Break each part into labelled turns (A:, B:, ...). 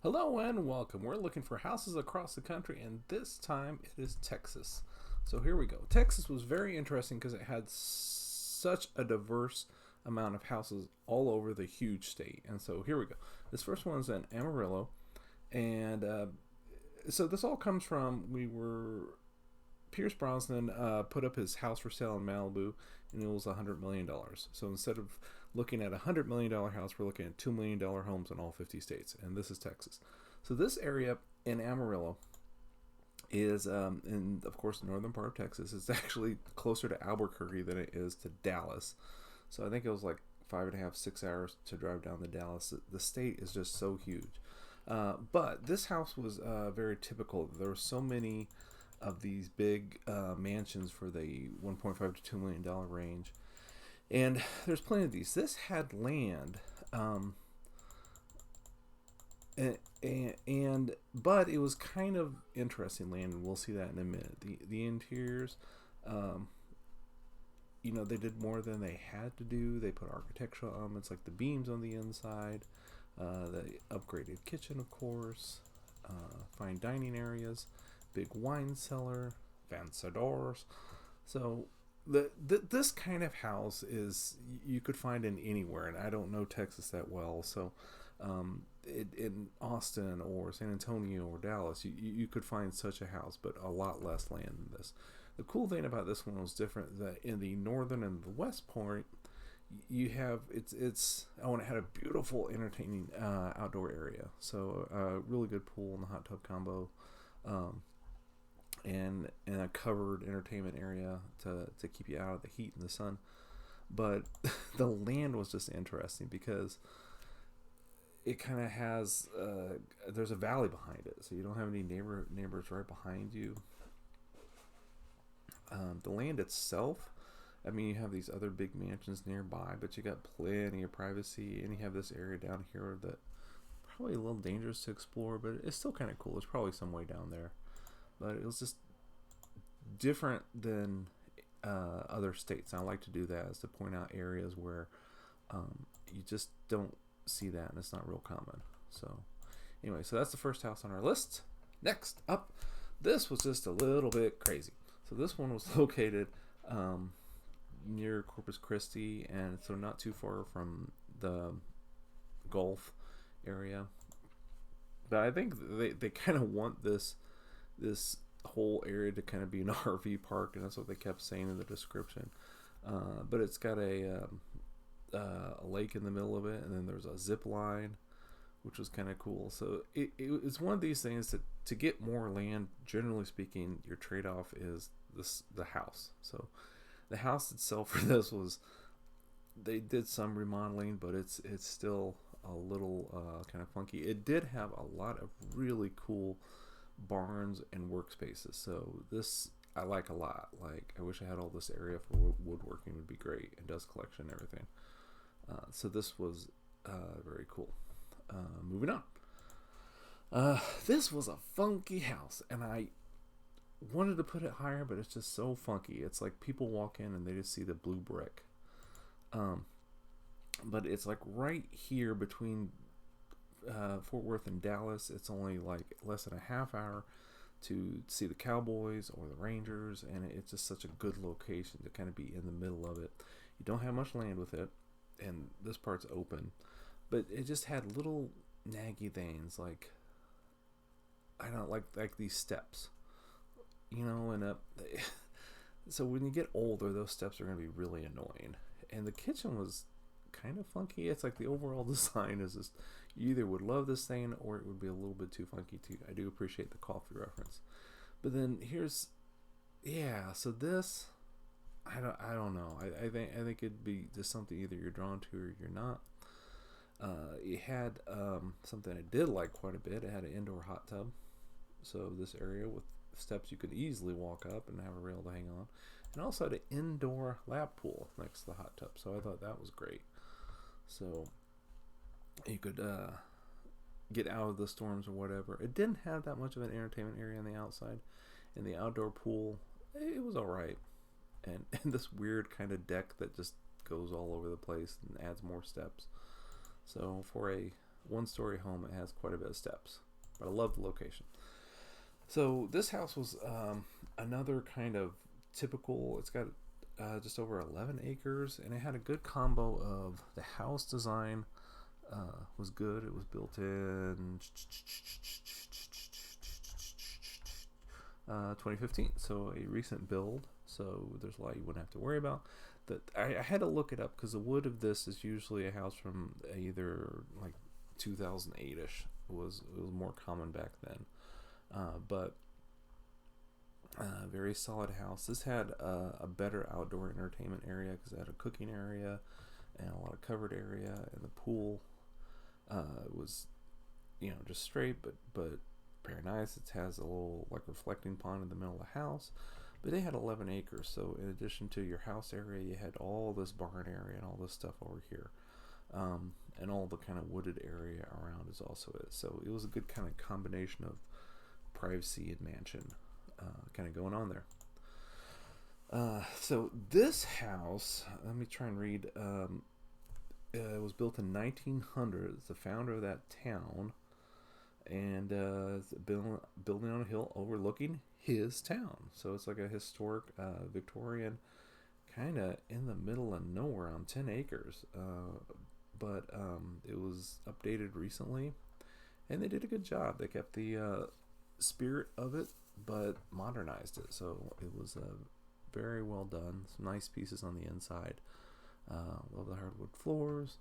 A: Hello and welcome. We're looking for houses across the country, and this time it is Texas. So here we go. Texas was very interesting because it had such a diverse amount of houses all over the huge state. And so here we go. This first one is in Amarillo, and so this all comes from Pierce Brosnan put up his house for sale in Malibu, and it was $100 million. So instead of looking at $100 million house, we're looking at $2 million homes in all 50 states, and this is Texas. So this area in Amarillo is, in of course, the northern part of Texas. It's actually closer to Albuquerque than it is to Dallas. So I think it was like 5.5, 6 hours to drive down to Dallas. The state is just so huge. But this house was very typical. There were so many of these big mansions for the $1.5 to $2 million range, and there's plenty of these. This had land, but it was kind of interesting land, and we'll see that in a minute. The interiors, they did more than they had to do. They put architectural elements like the beams on the inside, the upgraded kitchen, of course, fine dining areas, big wine cellar, vencedors. So this kind of house is you could find in anywhere, and I don't know Texas that well, so in Austin or San Antonio or Dallas, you could find such a house, but a lot less land than this. The cool thing about this one was different, that in the northern and the west part, you have it had a beautiful entertaining outdoor area, so a really good pool and the hot tub combo, and a covered entertainment area to keep you out of the heat and the sun. But the land was just interesting because it kind of has there's a valley behind it, so you don't have any neighbors right behind you. The land itself, I mean, you have these other big mansions nearby, but you got plenty of privacy, and you have this area down here that probably a little dangerous to explore, but it's still kind of cool. There's probably some way down there, but it was just different than other states. And I like to do that, is to point out areas where you just don't see that, and it's not real common. So anyway, so that's the first house on our list. Next up, this was just a little bit crazy. So this one was located near Corpus Christi, and so not too far from the Gulf area. But I think they kind of want this whole area to kind of be an RV park, and that's what they kept saying in the description. But it's got a lake in the middle of it, and then there's a zip line, which was kind of cool. So it's one of these things that to get more land, generally speaking, your trade-off is the house. So the house itself for this was, they did some remodeling, but it's still a little kind of funky. It did have a lot of really cool barns and workspaces, so this I like a lot. Like, I wish I had all this area for woodworking. Would be great, and dust collection and everything. So this was very cool. Moving on. This was a funky house, and I wanted to put it higher, but it's just so funky. It's like people walk in and they just see the blue brick. But it's like right here between Fort Worth and Dallas. It's only like less than a half hour to see the Cowboys or the Rangers, and it's just such a good location to kind of be in the middle of it. You don't have much land with it, and this part's open, but it just had little naggy things, like I don't like these steps, and so when you get older, those steps are going to be really annoying. And the kitchen was kind of funky. It's like the overall design is just, you either would love this thing or it would be a little bit too funky too. I do appreciate the coffee reference, but then so this, I don't know. I think it'd be just something either you're drawn to or you're not. It had something I did like quite a bit. It had an indoor hot tub, so this area with steps you could easily walk up and have a rail to hang on, and also had an indoor lap pool next to the hot tub, so I thought that was great. So you could get out of the storms or whatever. It didn't have that much of an entertainment area on the outside, and the outdoor pool, it was all right. And this weird kind of deck that just goes all over the place and adds more steps. So for a one-story home. It has quite a bit of steps, but I love the location. So this house was another kind of typical. It's got just over 11 acres, and it had a good combo of the house design was good. It was built in 2015, so a recent build. So there's a lot you wouldn't have to worry about. That I had to look it up because the wood of this is usually a house from either like 2008ish. It was more common back then. But very solid house. This had a better outdoor entertainment area because it had a cooking area and a lot of covered area, and the pool was, just straight, but very nice. It has a little like reflecting pond in the middle of the house. But they had 11 acres, so in addition to your house area, you had all this barn area and all this stuff over here. And all the kind of wooded area around is also it. So it was a good kind of combination of privacy and mansion kind of going on there. So this house, let me try and read. It was built in 1900. It's the founder of that town. And it's a building on a hill overlooking his town. So it's like a historic Victorian, kind of in the middle of nowhere on 10 acres. But it was updated recently, and they did a good job. They kept the spirit of it, but modernized it. So it was very well done. Some nice pieces on the inside. Love the hardwood floors.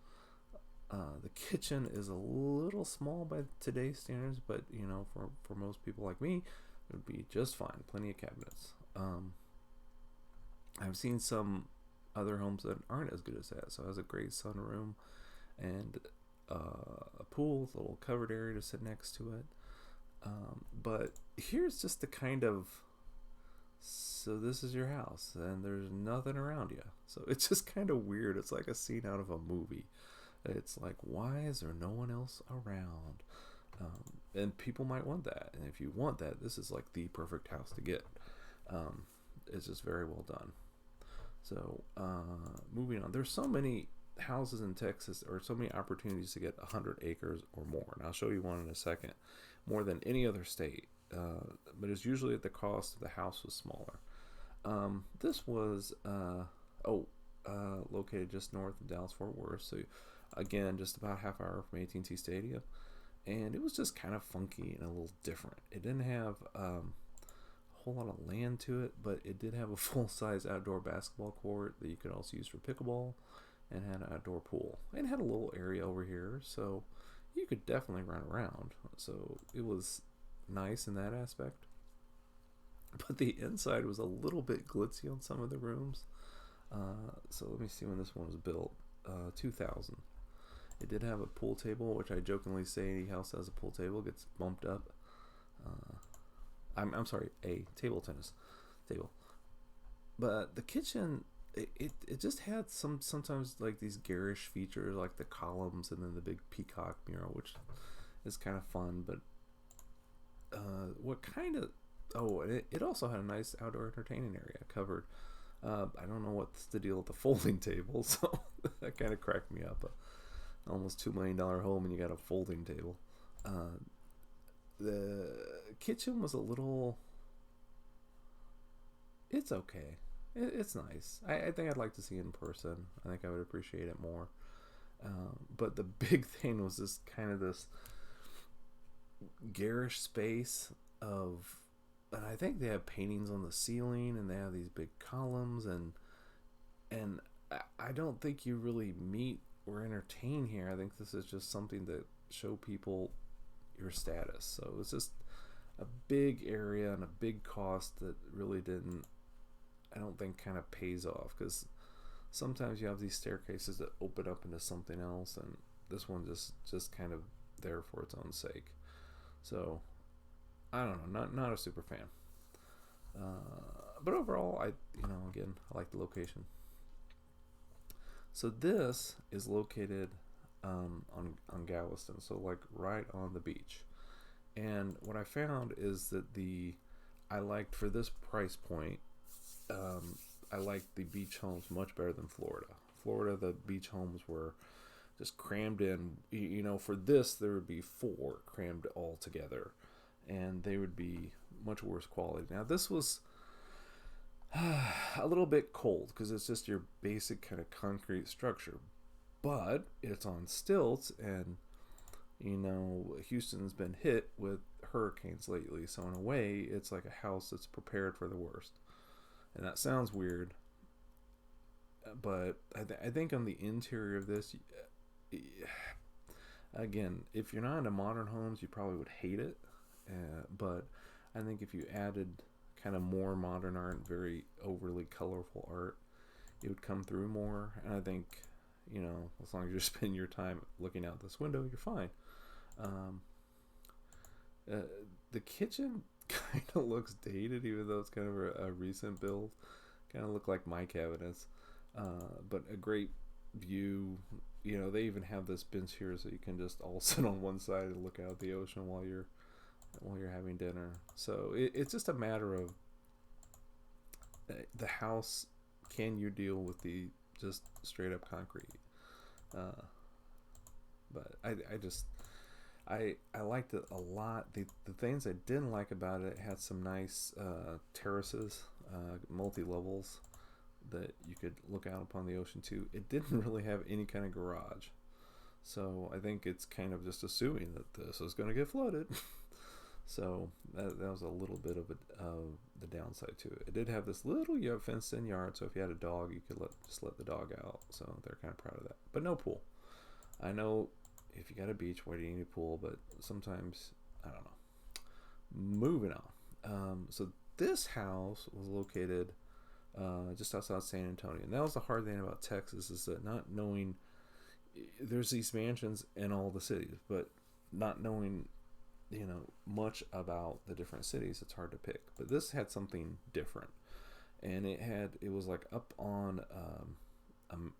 A: The kitchen is a little small by today's standards, but for most people like me, it would be just fine. Plenty of cabinets. I've seen some other homes that aren't as good as that. So it has a great sunroom and a pool with a little covered area to sit next to it. But here's just the kind of, so this is your house and there's nothing around you. So it's just kind of weird. It's like a scene out of a movie. It's like, why is there no one else around? And people might want that. And if you want that, this is like the perfect house to get. It's just very well done. So moving on. There's so many houses in Texas, or so many opportunities to get 100 acres or more. And I'll show you one in a second. More than any other state. But it's usually at the cost of the house was smaller. This was located just north of Dallas-Fort Worth. So again, just about half hour from AT&T Stadium, and it was just kind of funky and a little different. It didn't have a whole lot of land to it, but it did have a full-size outdoor basketball court that you could also use for pickleball, and had an outdoor pool. And had a little area over here, so you could definitely run around. So it was nice in that aspect. But the inside was a little bit glitzy on some of the rooms. So let me see when this one was built. 2000. It did have a pool table, which I jokingly say any house has a pool table gets bumped up. I'm sorry, a table tennis table. But the kitchen, it just had sometimes like these garish features, like the columns and then the big peacock mural, which is kind of fun. But it also had a nice outdoor entertaining area covered. I don't know what's the deal with the folding table, so that kind of cracked me up. Almost $2 million home and you got a folding table. The kitchen was a little, it's okay. It's nice. I think I'd like to see it in person. I think I would appreciate it more. But the big thing was this kind of this garish space of, and I think they have paintings on the ceiling and they have these big columns, and I don't think you really meet or entertain here. I think this is just something to show people your status. So it's just a big area and a big cost that really didn't, I don't think, kind of pays off, because sometimes you have these staircases that open up into something else, and this one just kind of there for its own sake. So I don't know, not a super fan. But overall, I like the location. So this is located on Galveston, so like right on the beach. And what I found is that I liked, for this price point, I liked the beach homes much better than Florida. Florida, the beach homes were just crammed in. For this there would be 4 crammed all together, and they would be much worse quality. Now this was a little bit cold because it's just your basic kind of concrete structure, but it's on stilts, and Houston's been hit with hurricanes lately, so in a way it's like a house that's prepared for the worst. And that sounds weird, but I think on the interior of this, again, if you're not into modern homes, you probably would hate it, but I think if you added kind of more modern art, very overly colorful art, it would come through more. And I think, as long as you're spending your time looking out this window, you're fine. The kitchen kind of looks dated, even though it's kind of a recent build. Kind of look like my cabinets, but a great view. They even have this bench here, so you can just all sit on one side and look out at the ocean while you're having dinner. So it's just a matter of the house. Can you deal with the just straight up concrete? But I liked it a lot. The things I didn't like about it had some nice terraces, multi-levels that you could look out upon the ocean too. It didn't really have any kind of garage, so I think it's kind of just assuming that this is going to get flooded. So that was a little bit of the downside to it. It did have this little fenced-in yard, so if you had a dog, you could just let the dog out. So they're kind of proud of that. But no pool. I know if you got a beach, why do you need a pool? But sometimes, I don't know. Moving on. So this house was located just outside San Antonio. And that was the hard thing about Texas, is that not knowing, there's these mansions in all the cities, but not knowing much about the different cities, it's hard to pick. But this had something different, and it was like up on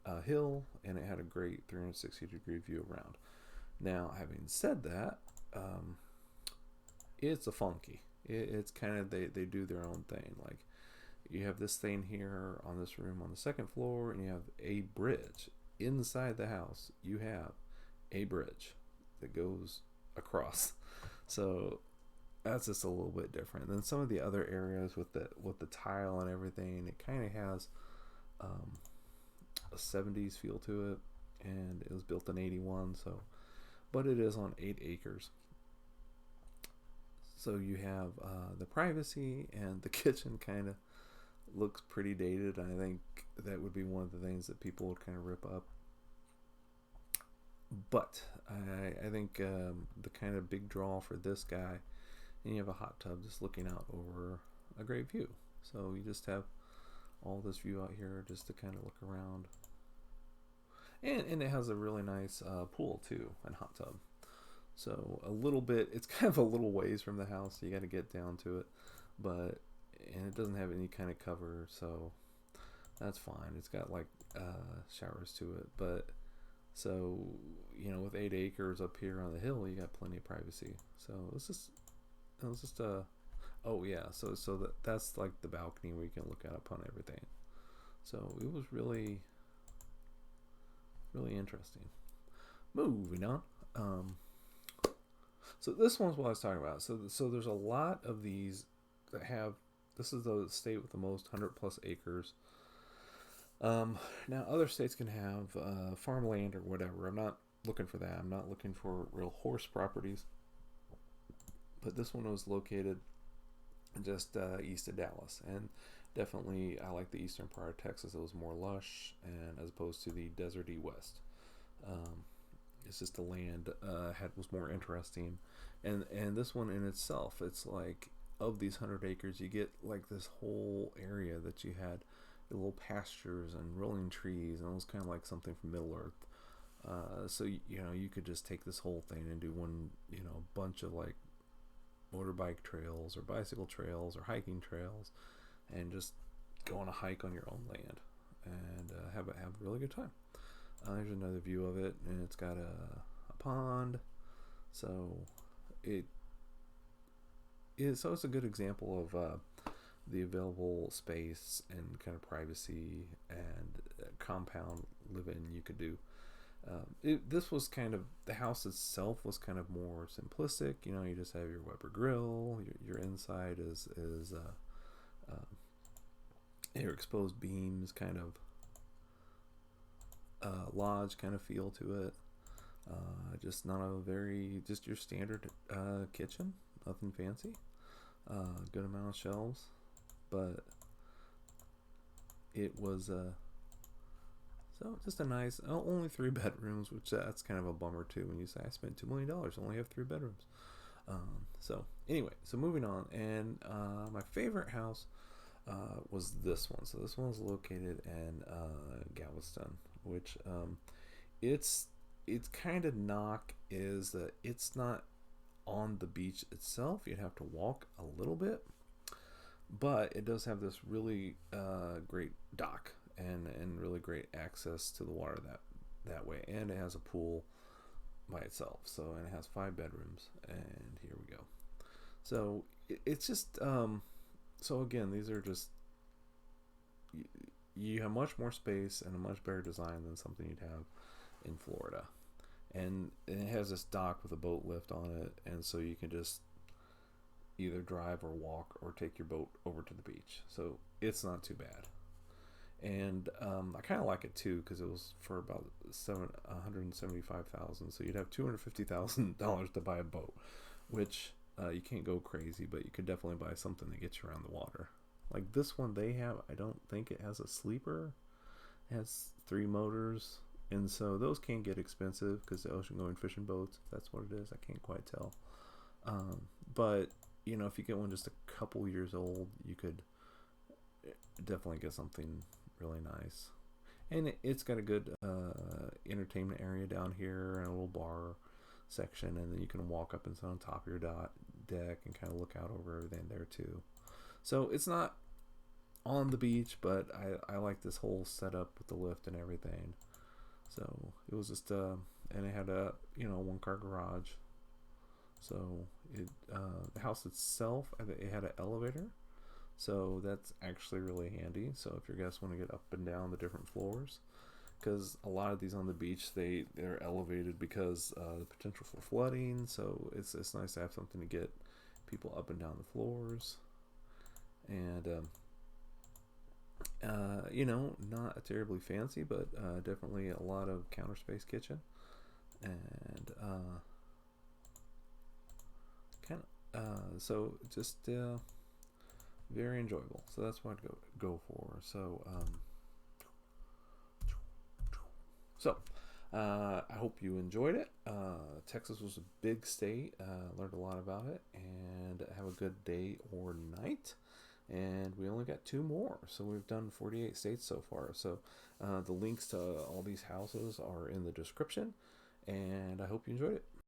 A: a hill, and it had a great 360-degree view around. Now, having said that, it's a funky. It's kind of, they do their own thing. Like, you have this thing here on this room on the second floor, and you have a bridge inside the house. You have a bridge that goes across. So that's just a little bit different than some of the other areas with the tile and everything. It kind of has a 70s feel to it, and it was built in 81. So, but it is on 8 acres. So you have the privacy, and the kitchen kind of looks pretty dated. I think that would be one of the things that people would kind of rip up. But I think the kind of big draw for this guy, and you have a hot tub just looking out over a great view. So you just have all this view out here just to kind of look around. And it has a really nice pool too, and hot tub. So a little bit, it's kind of a little ways from the house. So you got to get down to it. And it doesn't have any kind of cover, so that's fine. It's got like showers to it, but so with 8 acres up here on the hill, you got plenty of privacy. So it was just oh yeah, so that's like the balcony where you can look out upon everything. So it was really, really interesting. Moving on. So this one's what I was talking about. So there's a lot of these that have. This is the state with the most 100+ acres. Now other states can have farmland or whatever. I'm not looking for that. I'm not looking for real horse properties. But this one was located just east of Dallas, and definitely I like the eastern part of Texas. It was more lush, and as opposed to the deserty west. It's just the land was more interesting, and this one in itself, it's like, of these 100 acres, you get like this whole area that you had little pastures and rolling trees, and it was kind of like something from Middle Earth. So you could just take this whole thing and do one bunch of like motorbike trails or bicycle trails or hiking trails, and just go on a hike on your own land and have a really good time. There's another view of it, and it's got a pond, so it's a good example of the available space and kind of privacy and compound living you could do. This was kind of, the house itself was kind of more simplistic. You know, you just have your Weber grill. Your inside is your exposed beams, kind of lodge kind of feel to it. Just not a very, just your standard kitchen, nothing fancy. Good amount of shelves, but it was so just a nice, only 3 bedrooms, which that's kind of a bummer too when you say I spent $2 million, only have 3 bedrooms. So anyway, so moving on, and my favorite house was this one. So this one was located in Galveston, which it's kind of knock is that it's not on the beach itself. You'd have to walk a little bit, but it does have this really great dock and really great access to the water that way, and it has a pool by itself. So, and it has 5 bedrooms, and here we go. So it's just so again, these are just, you have much more space and a much better design than something you'd have in Florida. And it has this dock with a boat lift on it, and so you can just either drive or walk or take your boat over to the beach. So it's not too bad. And I kind of like it too because it was for about $175,000. So you'd have $250,000 to buy a boat, which you can't go crazy, but you could definitely buy something that gets you around the water. Like this one they have, I don't think it has a sleeper. It has 3 motors, and so those can get expensive because the ocean going fishing boats, if that's what it is, I can't quite tell. But you know, if you get one just a couple years old, you could definitely get something really nice. And it's got a good entertainment area down here and a little bar section, and then you can walk up and sit on top of your deck and kind of look out over everything there too. So it's not on the beach, but I like this whole setup with the lift and everything. So it was just and it had a 1-car garage. So the house itself, it had an elevator, so that's actually really handy. So if your guests want to get up and down the different floors, because a lot of these on the beach they're elevated because the potential for flooding. So it's nice to have something to get people up and down the floors, and not a terribly fancy, but definitely a lot of counter space kitchen, and so just very enjoyable. So that's what I'd go for. So I hope you enjoyed it. Texas was a big state. Learned a lot about it, and have a good day or night. And we only got 2 more, so we've done 48 states so far. So the links to all these houses are in the description, and I hope you enjoyed it.